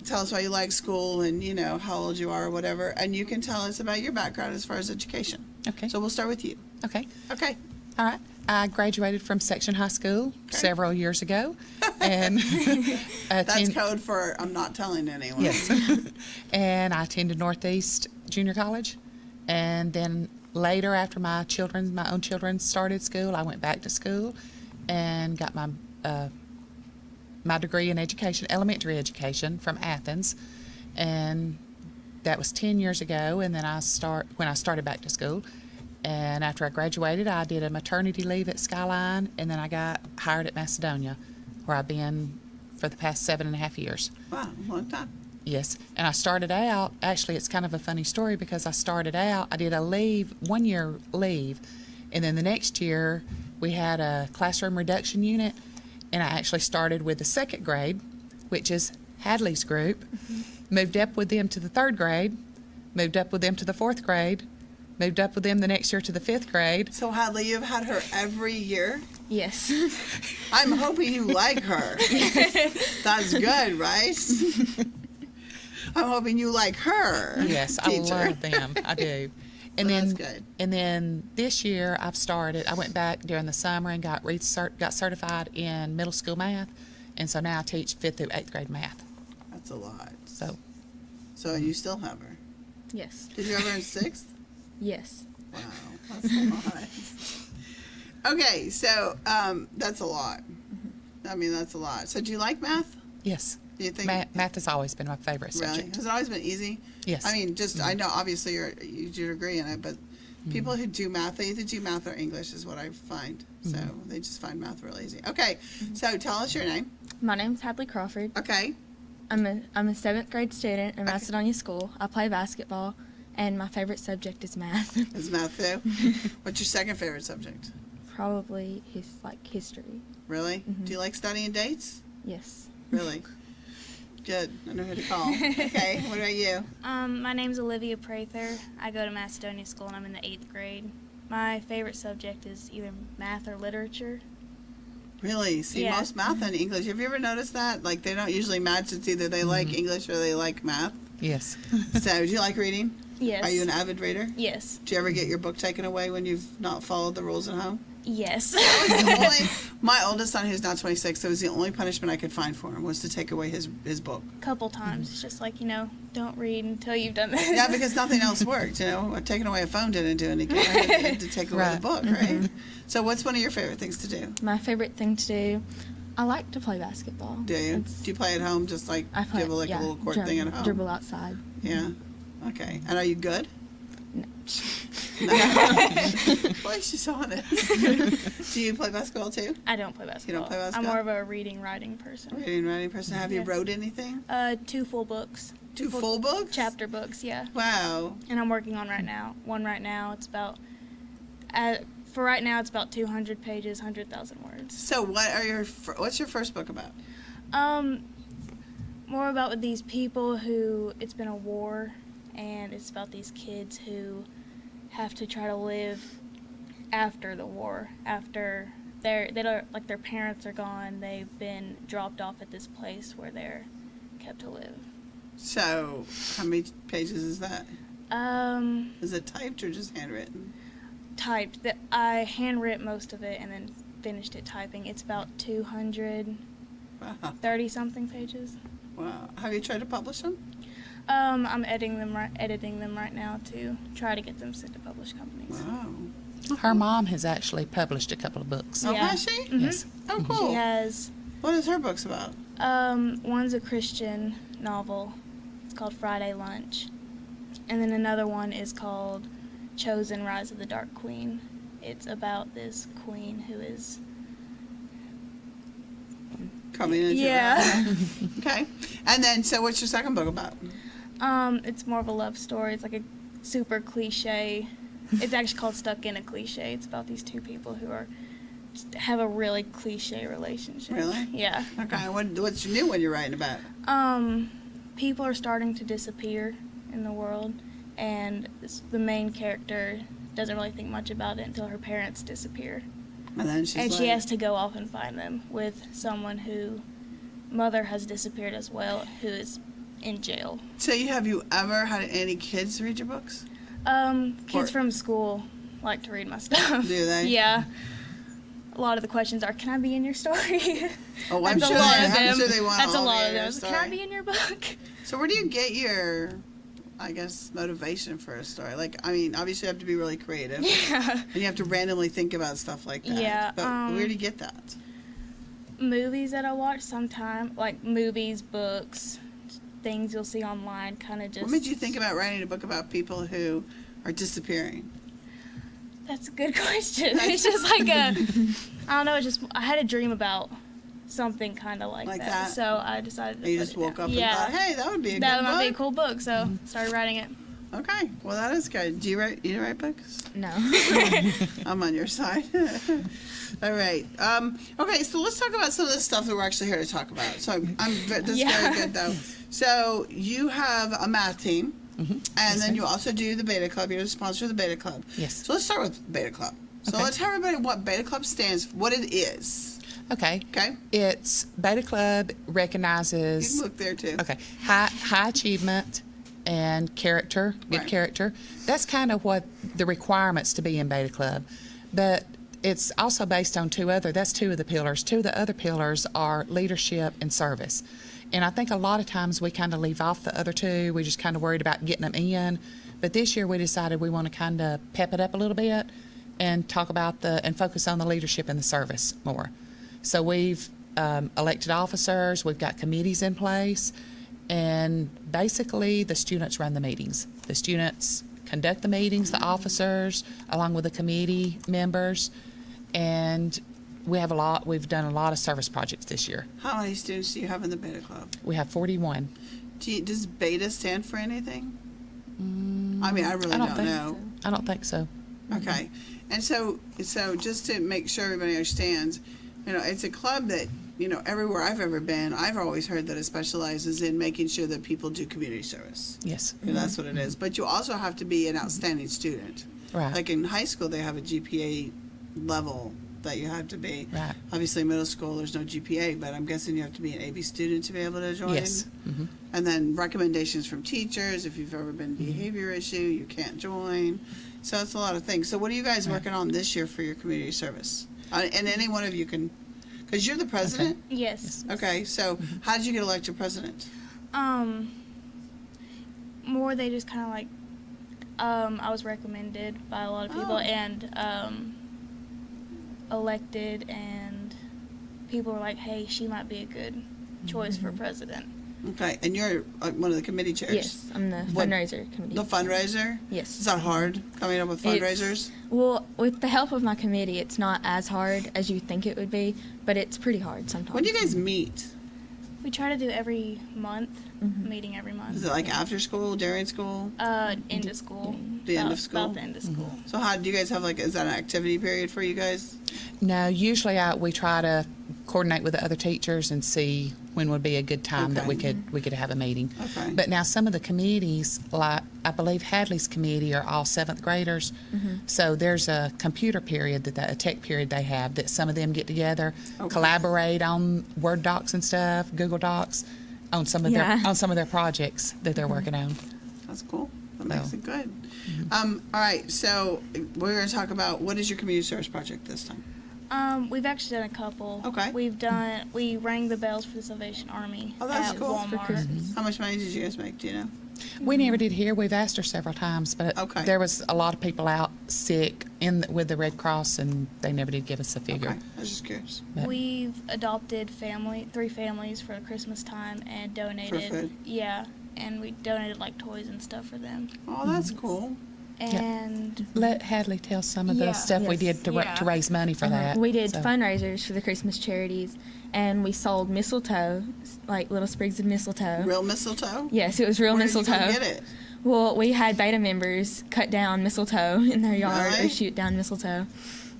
tell us why you like school and, how old you are or whatever. And you can tell us about your background as far as education. Okay. So we'll start with you. Okay. All right. I graduated from Section High School several years ago. And that's code for I'm not telling anyone. Yes. And I attended Northeast Junior College. And then later, after my own children started school, I went back to school and got my degree in education, elementary education, from Athens. And that was 10 years ago. And then when I started back to school. And after I graduated, I did a maternity leave at Skyline, and then I got hired at Macedonia, where I've been for the past 7.5 years. Wow, long time. Yes, and I started out, actually it's kind of a funny story because I did a 1-year leave, and then the next year we had a classroom reduction unit, and I actually started with the 2nd grade, which is Hadley's group, moved up with them to the 3rd grade, moved up with them to the 4th grade, moved up with them the next year to the 5th grade. So, Hadley, you've had her every year? Yes. I'm hoping you like her. That's good, right? I'm hoping you like her. Yes, teacher. I love them. I do. And that's good. And then this year I went back during the summer and got certified in middle school math. And so now I teach 5th through 8th grade math. That's a lot. So you still have her? Yes. Did you have her in 6th? Yes. Wow, that's a lot. Okay, so that's a lot. I mean, that's a lot. So do you like math? Yes. Do you think math has always been my favorite subject? Really? Has it always been easy? Yes. I mean, I know obviously you do agree in it, but people who do math, they either do math or English is what I find. So they just find math really easy. Okay, so tell us your name. My name's Hadley Crawford. Okay. I'm a 7th grade student in Macedonia School. I play basketball. And my favorite subject is math. Is math too? What's your second favorite subject? Probably history. Really? Do you like studying dates? Yes. Really? Good. I know who to call. Okay. What about you? My name's Olivia Prather. I go to Macedonia School and I'm in the 8th grade. My favorite subject is either math or literature. Really? See, Yeah. most math and English. Have you ever noticed that? Like, they don't usually match. It's either they like English or they like math. Yes. So, do you like reading? Yes. Are you an avid reader? Yes. Do you ever get your book taken away when you've not followed the rules at home? Yes. My oldest son, who's now 26, that was the only punishment I could find for him was to take away his book. Couple times. It's just like, don't read until you've done this. Yeah, because nothing else worked. Taking away a phone didn't do any good. I had to take away the book, right? So, what's one of your favorite things to do? My favorite thing to do, I like to play basketball. Do you? Do you play at home, just like I play, dribble like a little court thing at home? Dribble outside. Yeah. Okay. And are you good? No. Boy, she's honest. Do you play basketball too? I don't play basketball. You don't play basketball? I'm more of a reading, writing person. Reading, writing person. Have you Yeah. wrote anything? 2 full books. Two full books? Chapter books, yeah. Wow. And I'm working on one right now. It's about, for right now, it's about 200 pages, 100,000 words. So what's your first book about? More about with these people who, it's been a war, and it's about these kids who have to try to live after the war, after their parents are gone, they've been dropped off at this place where they're kept to live. So, how many pages is that? Um, Is it typed or just handwritten? Typed. I handwrote most of it and then finished it typing. It's about 230 something pages. Wow. Have you tried to publish them? I'm editing them right now to try to get them sent to published companies. Wow. Her mom has actually published a couple of books. Oh, has she? Mhm. Yes. Oh, cool. She has. What is her books about? One's a Christian novel. It's called Friday Lunch. And then another one is called Chosen: Rise of the Dark Queen. It's about this queen who is Coming into Okay. And then, so what's your second book about? It's more of a love story. It's like a super cliche. It's actually called Stuck in a Cliche. It's about these two people who have a really cliche relationship. Really? Yeah. Okay. What's your new one you're writing about? People are starting to disappear in the world, and the main character doesn't really think much about it until her parents disappear. And then she has to go off and find them with someone who mother has disappeared as well, who is in jail. So have you ever had any kids read your books? Kids from school like to read my stuff. Do they? Yeah. A lot of the questions are, can I be in your story? Oh, I'm That's sure a lot they, of them. I'm sure they want That's a all lot the of them. story. Can I be in your book? So where do you get your, I guess, motivation for a story? Like, I mean, obviously you have to be really creative. Yeah. And you have to randomly think about stuff like that. Yeah, But where do you get that? Movies that I watch sometime, like movies, books, things you'll see online, kind of just. What made you think about writing a book about people who are disappearing? That's a good question. It's just like I don't know, I had a dream about something kind of like that. So I decided to You just woke up and thought, hey, that would be a good That book. might be a cool book, so started writing it. Okay, well that is good. Do you write books? No. I'm on your side. All right. Okay, so let's talk about some of the stuff that we're actually here to talk about. So this is very good though. So you have a math team. And then you also do the Beta Club. You're the sponsor of the Beta Club. Yes. So let's start with Beta Club. So let's tell everybody what Beta Club stands for, what it is. Okay. Okay. It's Beta Club recognizes. You can look there too. Okay. High achievement and character, good character. That's kind of what the requirements to be in Beta Club. But it's also based on two of the pillars. Two of the other pillars are leadership and service. And I think a lot of times we kind of leave off the other two. We just kind of worried about getting them in. But this year we decided we want to kind of pep it up a little bit and talk about and focus on the leadership and the service more. So we've elected officers, we've got committees in place, and basically the students run the meetings. The students conduct the meetings, the officers, along with the committee members, and we've done a lot of service projects this year. How many students do you have in the Beta Club? We have 41. Does Beta stand for anything? I mean, I really don't know. I don't think so. Okay. And so just to make sure everybody understands, it's a club that everywhere I've ever been, I've always heard that it specializes in making sure that people do community service. Yes. And that's what it is. But you also have to be an outstanding student. Right. Like in high school, they have a GPA level that you have to be. Right. Obviously, middle school, there's no GPA, but I'm guessing you have to be an AB student to be able to join. Yes. Mm-hmm. And then recommendations from teachers. If you've ever been behavior issue, you can't join. So it's a lot of things. So what are you guys working on this year for your community service? And any one of you can, because you're the president. Yes. Okay. So how did you get elected president? More they just kind of like, I was recommended by a lot of people and elected, and people were like, hey, she might be a good choice for president. Okay, and you're one of the committee chairs? Yes, I'm the fundraiser committee. The fundraiser? Yes. Is that hard, coming up with fundraisers? Well, with the help of my committee, it's not as hard as you think it would be, but it's pretty hard sometimes. When do you guys meet? We try to do every month, meeting every month. Is it like after school, during school? End of school. The end of school? About the end of school. So how do you guys have is that an activity period for you guys? No, usually we try to coordinate with the other teachers and see when would be a good time that we could have a meeting. Okay. But now some of the committees, like I believe Hadley's committee, are all 7th graders. So there's a computer period, a tech period they have that some of them get together, collaborate on Word docs and stuff, Google Docs, on some of their projects that they're working on. That's cool. That makes it good. All right, so we're going to talk about what is your community service project this time? We've actually done a couple. Okay. We rang the bells for the Salvation Army that's at cool. Walmart. How much money did you guys make? Do you know? We never did here. We've asked her several times, but there was a lot of people out sick with the Red Cross, and they never did give us a figure. Okay. I was just curious. We've adopted 3 families for Christmas time and donated. For food? Yeah, and we donated toys and stuff for them. Oh, that's cool. And let Hadley tell some of the stuff we did to raise money for that. We did fundraisers for the Christmas charities, and we sold mistletoe, like little sprigs of mistletoe. Real mistletoe? Yes, it was real mistletoe. Where did you go get it? Well, we had beta members cut down mistletoe in their yard or shoot down mistletoe.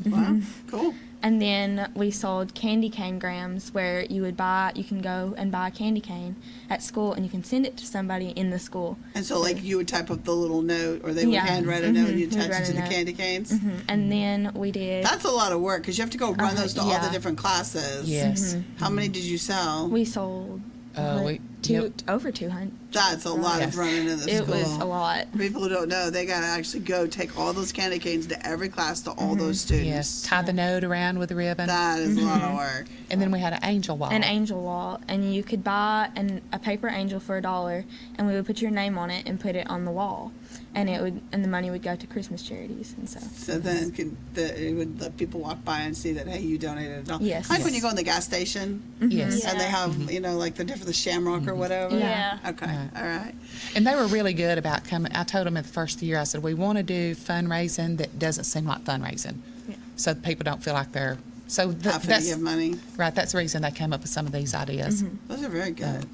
Wow, cool. And then we sold candy cane grams, where you can go and buy a candy cane at school, and you can send it to somebody in the school. And so you would type up the little note, or they would handwrite a note, and you attach it to the candy canes? And then we did... That's a lot of work, because you have to go run those to all the different classes. Yes. How many did you sell? We sold over 200. That's a lot of running in the school. It was a lot. People who don't know, they got to actually go take all those candy canes to every class to all those students. Yes, tie the note around with a ribbon. That is a lot of work. And then we had an angel wall. An angel wall, and you could buy a paper angel for $1, and we would put your name on it and put it on the wall, and the money would go to Christmas charities and stuff. So then it would let people walk by and see that, hey, you donated $1. Yes. Like when you go in the gas station. Yes. And they have the Shamrock or whatever. Yeah. Okay. All right. And they were really good about coming. I told them at the first year, I said, we want to do fundraising that doesn't seem like fundraising. Yeah. So people don't feel like they're... So Having to give money. Right, that's the reason they came up with some of these ideas. Those are very good.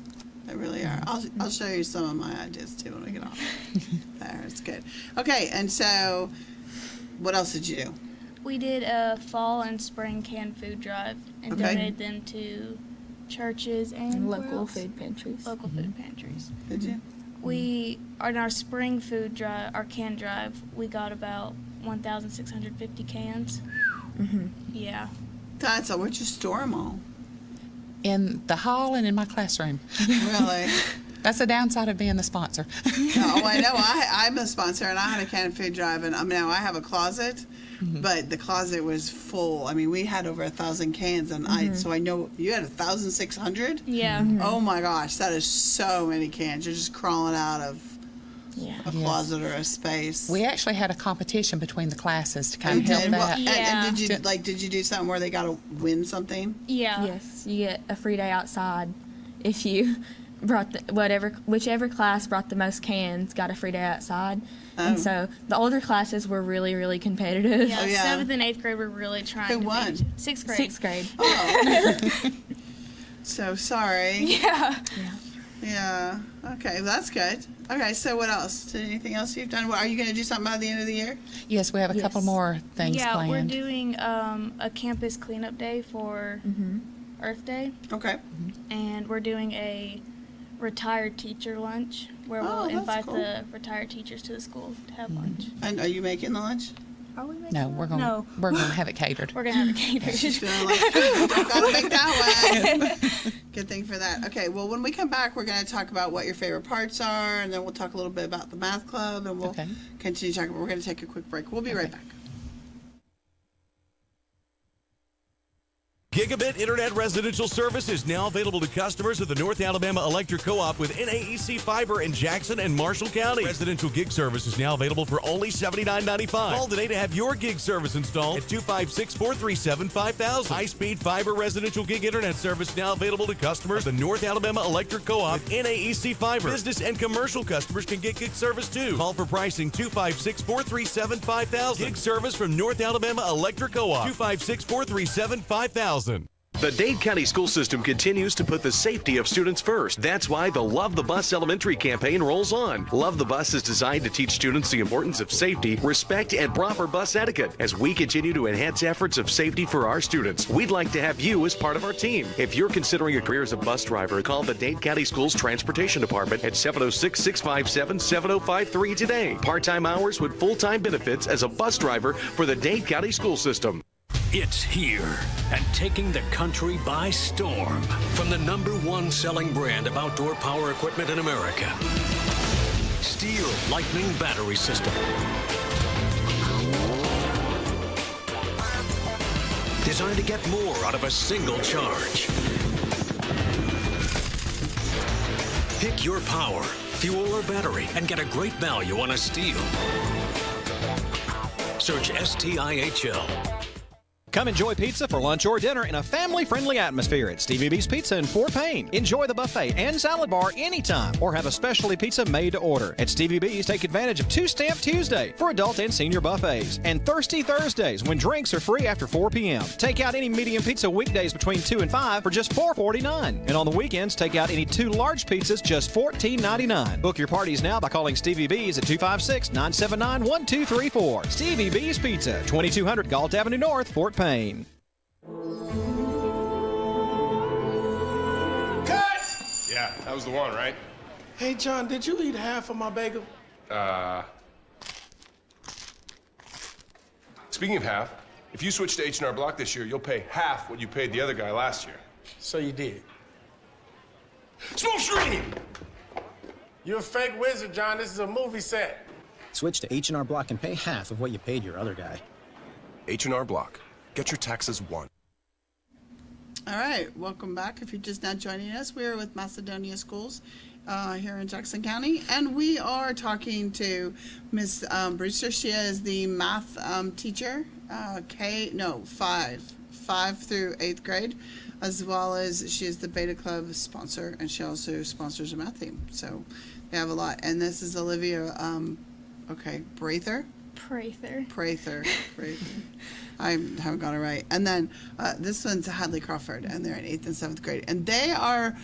They really are. I'll show you some of my ideas too when we get off. There, it's good. Okay, and so what else did you do? we did a fall and spring canned food drive and donated them to churches and local food pantries. Local food pantries. Did you? We, on our spring food drive, our can drive, we got about 1,650 cans. Mm-hmm. Yeah. That's where'd you store them all? In the hall and in my classroom. Really? That's the downside of being the sponsor. Oh, I know. I'm a sponsor, and I had a canned food drive, and now I have a closet, but the closet was full. I mean, we had over 1,000 cans, and so I know you had 1,600. Yeah. Oh my gosh, that is so many cans. You're just crawling out of a closet or a space. We actually had a competition between the classes to kind of help that. And did you do something where they got to win something? Yeah. Yes, you get a free day outside if you brought whichever class brought the most cans got a free day outside. And so the older classes were really, really competitive. Yeah, 7th and 8th grade were really trying Who to won? 6th grade. 6th grade. Oh. So sorry. Yeah. Yeah. Okay, that's good. Okay, so what else? Anything else you've done? Are you going to do something by the end of the year? Yes, we have a couple more things Yeah, planned. we're doing a campus cleanup day for Earth Day. Okay. And we're doing a retired teacher lunch where we'll that's invite cool. the retired teachers to the school to have lunch. And are you making the lunch? Are we making No, we're gonna No. we're gonna have it catered. We're going to have it She's catered. feeling like, "Ooh, gotta make that one." Good thing for that. Okay, well, when we come back, we're going to talk about what your favorite parts are, and then we'll talk a little bit about the math club, and we'll Okay. continue talking. We're going to take a quick break. We'll be right back. Gigabit Internet residential service is now available to customers of the North Alabama Electric Co-op with NAEC Fiber in Jackson and Marshall County. Residential gig service is now available for only $79.95. Call today to have your gig service installed at 256-437-5000. High-speed fiber residential gig internet service now available to customers of the North Alabama Electric Co-op with NAEC Fiber. Business and commercial customers can get gig service too. Call for pricing 256-437-5000. Gig service from North Alabama Electric Co-op. 256-437-5000. The Dade County school system continues to put the safety of students first. That's why the Love the Bus Elementary campaign rolls on. Love the Bus is designed to teach students the importance of safety, respect, and proper bus etiquette. As we continue to enhance efforts of safety for our students, we'd like to have you as part of our team. If you're considering a career as a bus driver, call the Dade County Schools Transportation Department at 706-657-7053 today. Part-time hours with full-time benefits as a bus driver for the Dade County school system. It's here and taking the country by storm. From the #1 selling brand of outdoor power equipment in America, Steel Lightning Battery System. Designed to get more out of a single charge. Pick your power, fuel, or battery and get a great value on a Steel. Search STIHL. Come enjoy pizza for lunch or dinner in a family-friendly atmosphere at Stevie B's Pizza in Fort Payne. Enjoy the buffet and salad bar anytime or have a specialty pizza made to order. At Stevie B's, take advantage of Two-Stamp Tuesday for adult and senior buffets and Thirsty Thursdays when drinks are free after 4 p.m. Take out any medium pizza weekdays between 2 and 5 for just $4.49. And on the weekends, take out any 2 large pizzas just $14.99. Book your parties now by calling Stevie B's at 256-979-1234. Stevie B's Pizza, 2200 Galt Avenue North, Fort Payne. Yeah, that was the one, right? Hey, John, did you eat half of my bagel? Speaking of half, if you switch to H&R Block this year, you'll pay half what you paid the other guy last year. So you did. Smoke screen! You're a fake wizard, John. This is a movie set. Switch to H&R Block and pay half of what you paid your other guy. H&R Block. Get your taxes one. All right, welcome back. If you're just now joining us, we're with Macedonia Schools here in Jackson County, and we are talking to Miss Brewster. She is the math teacher, 5 through 8th grade, as well as she is the Beta Club sponsor, and she also sponsors a math team. So they have a lot. And this is Olivia, Prather. I haven't got it right. And then this one's Hadley Crawford, and they're in 8th and 7th grade. And they are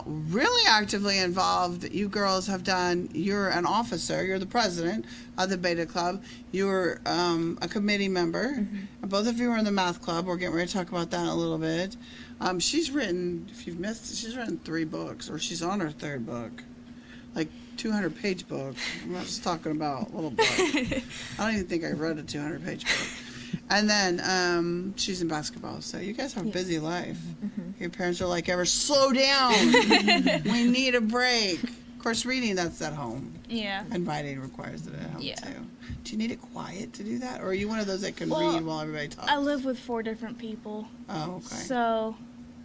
really actively involved. You girls have done, you're an officer, you're the president of the Beta Club. You're a committee member. Mm-hmm. Both of you are in the math club. We're getting ready to talk about that in a little bit. She's written, if you've missed it, she's written 3 books, or she's on her 3rd book. Like 200-page book. I'm not just talking about little book. I don't even think I read a 200-page book. And then she's in basketball. So you guys have a busy life. Mm-hmm. Your parents are like, ever slow down. We need a break. Of course, reading, that's at home. Yeah. And writing requires it at home, Yeah. too. Do you need it quiet to do that? Or are you one of those that can read while everybody talks? I live with 4 different people. Oh, okay. So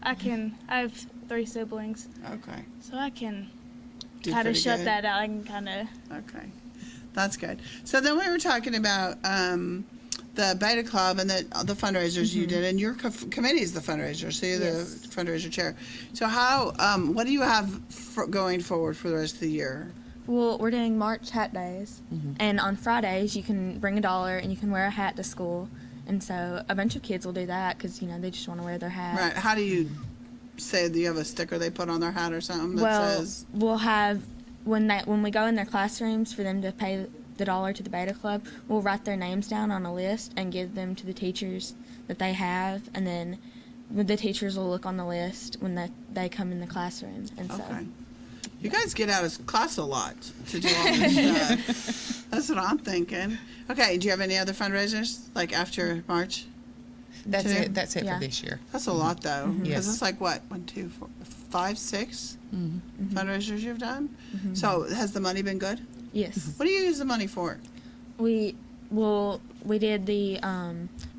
I have 3 siblings. Okay. So I can Do kind of pretty shut good. that out. I can kind of. Okay. That's good. So then we were talking about the Beta Club and the fundraisers you did, and your committee is the fundraiser, so you're the fundraiser chair. So how, what do you have going forward for the rest of the year? Well, we're doing March Hat Days, and on Fridays you can bring $1 and you can wear a hat to school. And so a bunch of kids will do that because, they just want to wear their hat. Right. How do you say, do you have a sticker they put on their hat or something that says? We'll have, when we go in their classrooms for them to pay the $1 to the Beta Club, we'll write their names down on a list and give them to the teachers that they have, and then the teachers will look on the list when they come in the classroom, and so. Okay. You guys get out of class a lot to do all this stuff. That's what I'm thinking. Okay, do you have any other fundraisers, like after March? That's Two? it. That's it for this year. That's a lot, though. Because Yes. it's like, what, 1, 2, 4, 5, 6 fundraisers you've done? Mhm. So has the money been good? Yes. What do you use the money for? We did the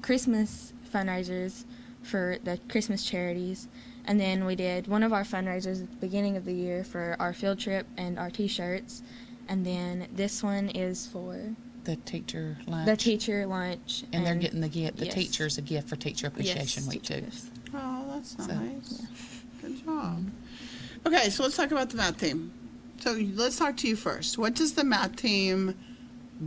Christmas fundraisers for the Christmas charities, and then we did one of our fundraisers at the beginning of the year for our field trip and our T-shirts, and then this one is for The teacher lunch. the teacher lunch. And they're getting the gift. The yes. teachers a gift for Teacher Appreciation Yes, Week teacher too. gifts. Oh, that's So- nice. Good job. Okay, so let's talk about the math team. So let's talk to you first. What does the math team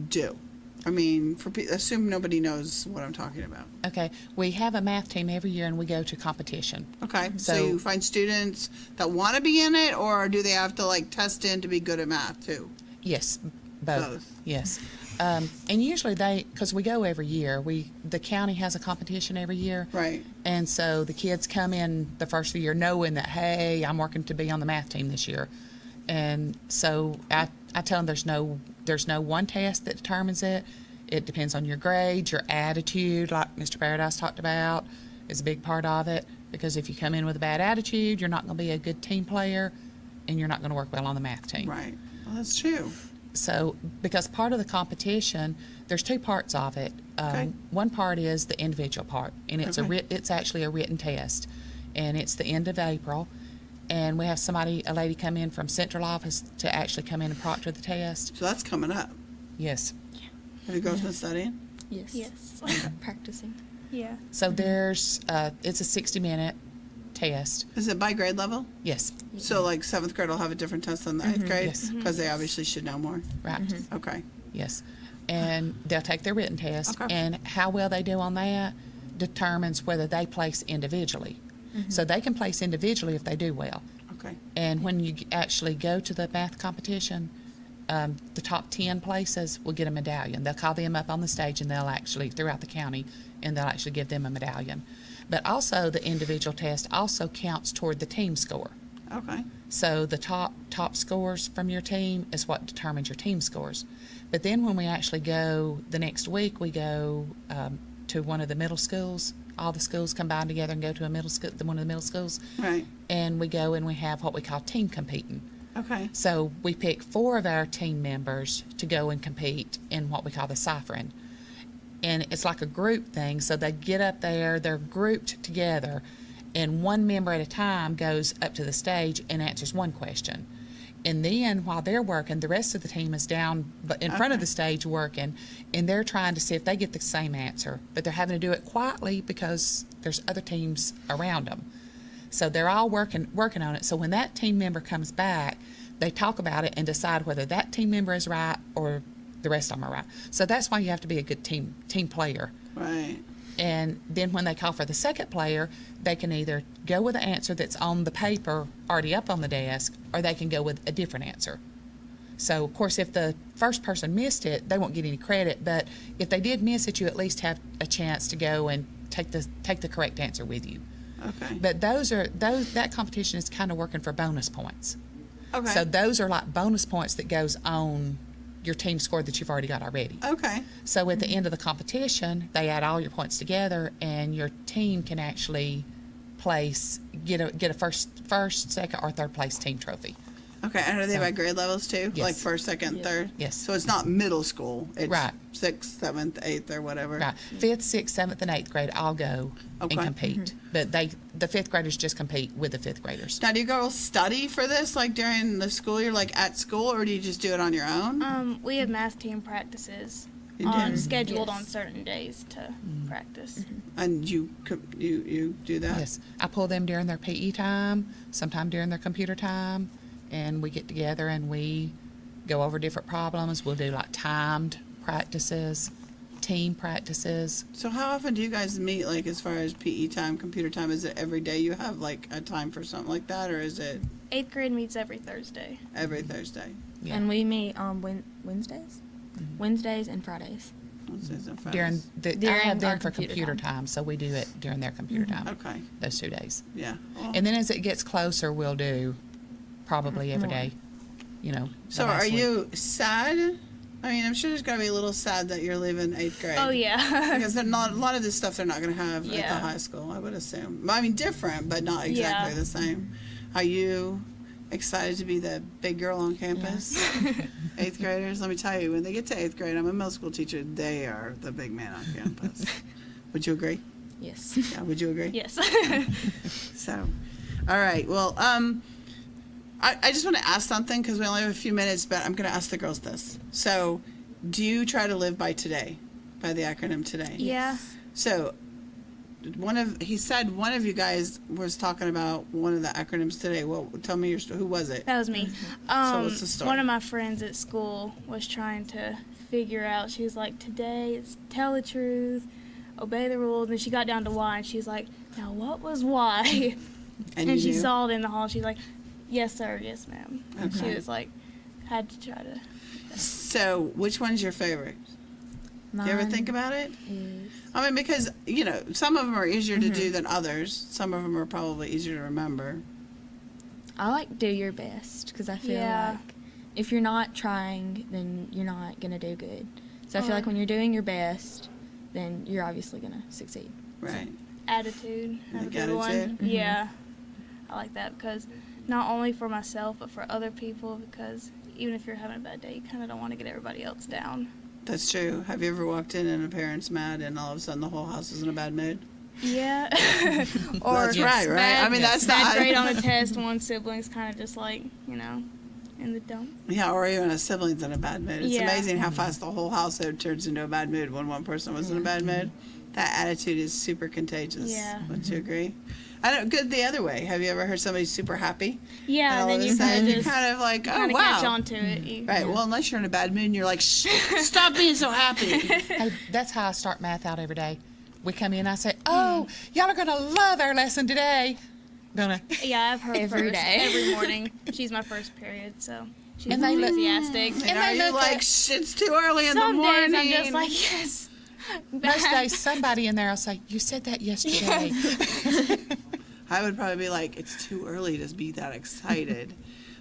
do? I mean, assume nobody knows what I'm talking about. Okay, we have a math team every year, and we go to competition. Okay, so So- you find students that want to be in it, or do they have to like test in to be good at math too? Yes, both. Both. Yes, and usually because we go every year. The county has a competition every year. Right. And so the kids come in the first of the year knowing that, hey, I'm working to be on the math team this year. And so I tell them there's no one test that determines it. It depends on your grades, your attitude, like Mr. Paradise talked about, is a big part of it. Because if you come in with a bad attitude, you're not going to be a good team player, and you're not going to work well on the math team. Right. Well, that's true. So, because part of the competition, there's two parts of it. Okay. One part is the individual part, and it's Okay. it's actually a written test, and it's the end of April, and we have a lady come in from central office to actually come in and proctor the test. So that's coming up. Yes. Have you girls been studying? Yes. Yes. Practicing. Yeah. So there's it's a 60-minute test. Is it by grade level? Yes. So like 7th grade will have a different test than the 8th grade? Yes. Because they obviously should know more. Right. Okay. Yes. And they'll take their written test, Okay. and how well they do on that determines whether they place individually. So they can place individually if they do well. Okay. And when you actually go to the math competition, the top 10 places will get a medallion. They'll call them up on the stage, and they'll actually, throughout the county, and they'll actually give them a medallion. But also, the individual test also counts toward the team score. Okay. So the top scores from your team is what determines your team scores. But then when we actually go the next week, we go to one of the middle schools. All the schools combine together and go to one of the middle schools. Right. And we go and we have what we call team competing. Okay. So we pick 4 of our team members to go and compete in what we call the ciphering. And it's like a group thing. So they get up there, they're grouped together, and one member at a time goes up to the stage and answers one question. And then while they're working, the rest of the team is down in front of the stage working, and they're trying to see if they get the same answer. But they're having to do it quietly because there's other teams around them. So they're all working on it. So when that team member comes back, they talk about it and decide whether that team member is right or the rest of them are right. So that's why you have to be a good team player. Right. And then when they call for the second player, they can either go with the answer that's on the paper already up on the desk, or they can go with a different answer. So, of course, if the first person missed it, they won't get any credit. But if they did miss it, you at least have a chance to go and take the correct answer with you. Okay. But that competition is kind of working for bonus points. Okay. So those are like bonus points that goes on your team score that you've already got already. Okay. So at the end of the competition, they add all your points together, and your team can actually get a first, second, or third place team trophy. Okay, and are they So- by grade levels too? Yes. Like first, second, third? Yes. So it's not middle school. It's Right. 6th, 7th, 8th, or whatever. Right. 5th, 6th, 7th, and 8th grade all go Okay. and compete. But the 5th graders just compete with the 5th graders. Now, do you girls study for this, like during the school year, like at school, or do you just do it on your own? We have math team practices You do? scheduled Yes. on certain days to practice. And you do that? Yes. I pull them during their PE time, sometime during their computer time, and we get together and we go over different problems. We'll do like timed practices, team practices. So how often do you guys meet, like as far as PE time, computer time? Is it every day you have like a time for something like that, or is it 8th grade meets every Thursday. every Thursday? Yeah. And we meet on Wednesdays? Wednesdays and Fridays. Wednesdays and During Fridays. I have our them for computer computer time, so we do it during their computer time. Okay. Those 2 days. Yeah. Well, And then as it gets closer, we'll do probably every day. You know. the so last are week. you sad? I mean, I'm sure there's got to be a little sad that you're leaving 8th grade. Oh yeah. Because they're not, a lot of this stuff they're not going to have at the Yeah. high school, I would assume. I mean, different, but not exactly Yeah. the same. Are you excited to be the big girl on campus? 8th graders, let me tell you, when they get to 8th grade, I'm a middle school teacher, they are the big man on campus. Would you agree? Yes. Yeah, would you agree? Yes. So, all right. Well, I just want to ask something because we only have a few minutes, but I'm going to ask the girls this. So, do you try to live by today, by the acronym today? Yeah. So, he said one of you guys was talking about one of the acronyms today. Well, tell me who was it? That was me. what's the story? One of my friends at school was trying to figure out. She was like, "Today it's tell the truth, obey the rules." And she got down to Y, and she's like, "Now what was Y?" And And you she knew? saw it in the hall. She's like, "Yes, sir. Yes, ma'am." And Okay. she was like, had to try to. So, which one's your favorite? You ever think about it? I mean, because, you know, some of them are easier to do than others. Some of them are probably easier to remember. I like do your best because I feel Yeah. like if you're not trying, then you're not going to do good. So I feel Or- like when you're doing your best, then you're obviously going to succeed. Right. Attitude. Have a Like good one. attitude? Mhm. Yeah. I like that because not only for myself, but for other people, because even if you're having a bad day, you kind of don't want to get everybody else down. That's true. Have you ever walked in and a parent's mad and all of a sudden the whole house is in a bad mood? Yeah. Or That's right, right? bad- I mean, that's bad the grade on a test. One sibling's kind of just like, you know, in the dump. Yeah, or even a sibling's in a bad mood. It's Yeah. amazing how fast the whole household turns into a bad mood when one person was in a bad mood. That attitude is super contagious. Yeah. Wouldn't you agree? I don't. Good the other way. Have you ever heard somebody super happy? Yeah, all and then of a you kind sudden of you're just kind of like, oh kinda wow. catch on to it. You- Right. Well, unless you're in a bad mood and you're like, shh, stop being so happy. Hey, that's how I start math out every day. We come in, I say, "Oh, y'all are gonna love our lesson today." Gonna. Yeah, I've heard Every first, day. every morning. She's my first period, so she's And they look- enthusiastic. And are you like, shh, it's too early in the Some morning? days I'm just like, yes. Most days, somebody in there will say, "You said that yesterday." I would probably be like, it's too early to be that excited.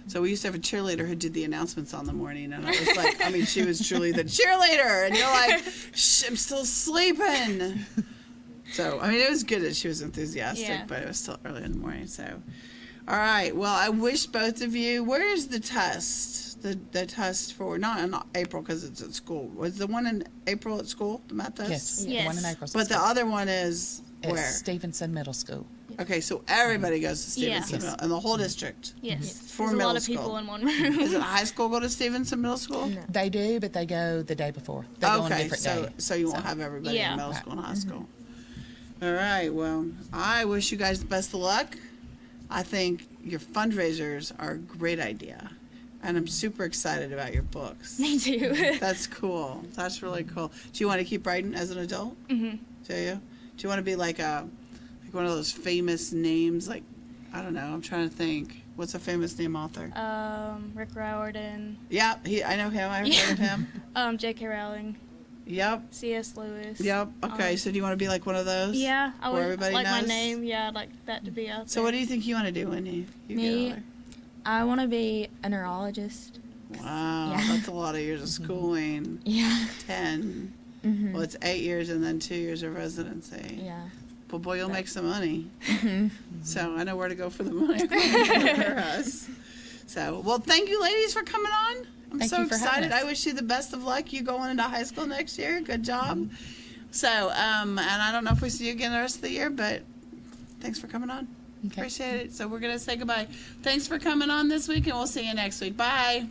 So we used to have a cheerleader who did the announcements on the morning, and I was like, I mean, she was truly the cheerleader, and you're like, shh, I'm still sleeping. So, I mean, it was good that she was enthusiastic, Yeah. but it was still early in the morning. So, all right. Well, I wish both of you. Where is the test? The test for not in April because it's at school. Was the one in April at school? The math test. Yes, Yes. the one in April. But the other one is It's where? Stevenson Middle School. Okay, so everybody goes to Yeah. Stevenson Yes. Middle, and the whole district. Yes. For There's a middle lot of school. people in one room. Is it high school go to Stevenson Middle School? No. They do, but they go the day before. They go on a Okay, different so day. so you won't have everybody Yeah. in middle school and high school. All right. Well, I wish you guys the best of luck. I think your fundraisers are a great idea, and I'm super excited about your books. Me too. That's cool. That's really cool. Do you want to keep writing as an adult? Mhm. Do you? Do you want to be like one of those famous names? Like, I don't know. I'm trying to think. What's a famous name author? Rick Riordan. Yeah, I know him. I've heard of him. J.K. Rowling. Yep. C.S. Lewis. Yep. Okay. So do you want to be like one of those? Yeah, I Where would everybody like my knows? name. Yeah, I'd like that to be out there. So what do you think you want to do when you get Me, older? I want to be a neurologist. Wow, Yeah. that's a lot of years of schooling. Yeah. 10. Mhm. Well, it's 8 years and then 2 years of residency. Yeah. But boy, you'll make some money. Mhm. So I know where to go for the money for us. So, well, thank you, ladies, for coming on. I'm Thank so you for having excited. us. I wish you the best of luck. You going into high school next year. Good job. So, and I don't know if we see you again the rest of the year, but thanks for coming on. Okay. Appreciate it. So we're going to say goodbye. Thanks for coming on this week, and we'll see you next week. Bye.